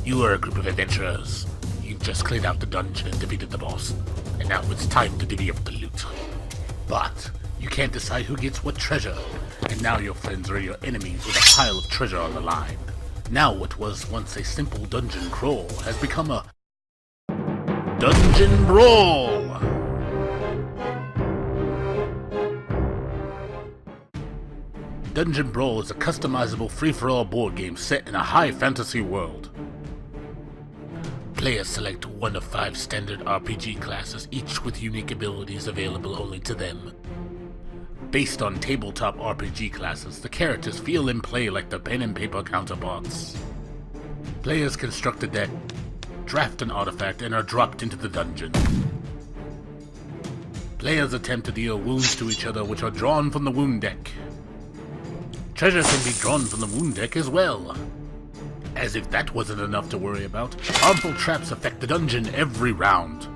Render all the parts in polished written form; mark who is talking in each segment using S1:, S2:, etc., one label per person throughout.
S1: You are a group of adventurers. You've just cleared out the dungeon and defeated the boss, and now it's time to divvy up the loot. But you can't decide who gets what treasure, and now your friends are your enemies with a pile of treasure on the line. Now what was once a simple dungeon crawl has become a Dungeon Brawl! Dungeon Brawl is a customizable free-for-all board game set in a high fantasy world. Players select one of 5 standard RPG classes, each with unique abilities available only to them. Based on tabletop RPG classes, the characters feel and play like their pen and paper counterparts. Players construct a deck, draft an artifact, and are dropped into the dungeon. Players attempt to deal wounds to each other, which are drawn from the wound deck. Treasure can be drawn from the wound deck as well. As if that wasn't enough to worry about, harmful traps affect the dungeon every round.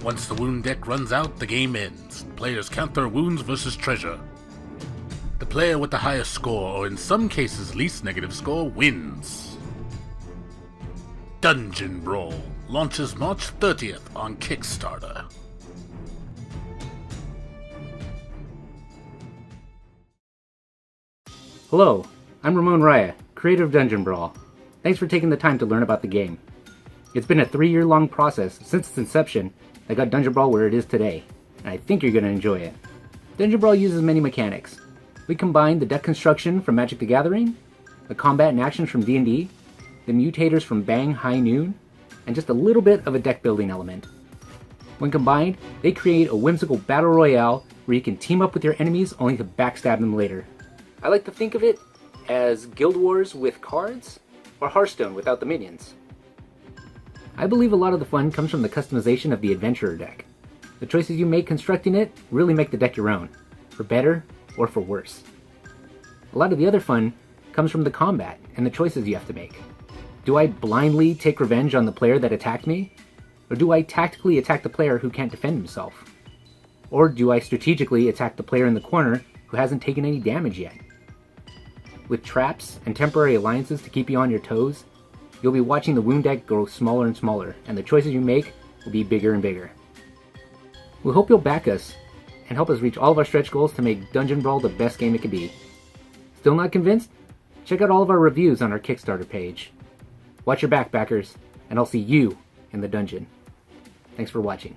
S1: Once the wound deck runs out, the game ends. Players count their wounds versus treasure. The player with the highest score, or in some cases least negative score, wins. Dungeon Brawl launches March 30th on Kickstarter.
S2: Hello, I'm Ramon Raya, creator of Dungeon Brawl. Thanks for taking the time to learn about the game. It's been a 3-year-long process since its inception that got Dungeon Brawl where it is today, and I think you're going to enjoy it. Dungeon Brawl uses many mechanics. We combine the deck construction from Magic the Gathering, the combat and actions from D&D, the mutators from Bang High Noon, and just a little bit of a deck building element. When combined, they create a whimsical battle royale where you can team up with your enemies only to backstab them later. I like to think of it as Guild Wars with cards, or Hearthstone without the minions. I believe a lot of the fun comes from the customization of the Adventurer deck. The choices you make constructing it really make the deck your own, for better or for worse. A lot of the other fun comes from the combat and the choices you have to make. Do I blindly take revenge on the player that attacked me? Or do I tactically attack the player who can't defend himself? Or do I strategically attack the player in the corner who hasn't taken any damage yet? With traps and temporary alliances to keep you on your toes, you'll be watching the wound deck grow smaller and smaller, and the choices you make will be bigger and bigger. We hope you'll back us and help us reach all of our stretch goals to make Dungeon Brawl the best game it can be. Still not convinced? Check out all of our reviews on our Kickstarter page. Watch your back, backers, and I'll see you in the dungeon. Thanks for watching.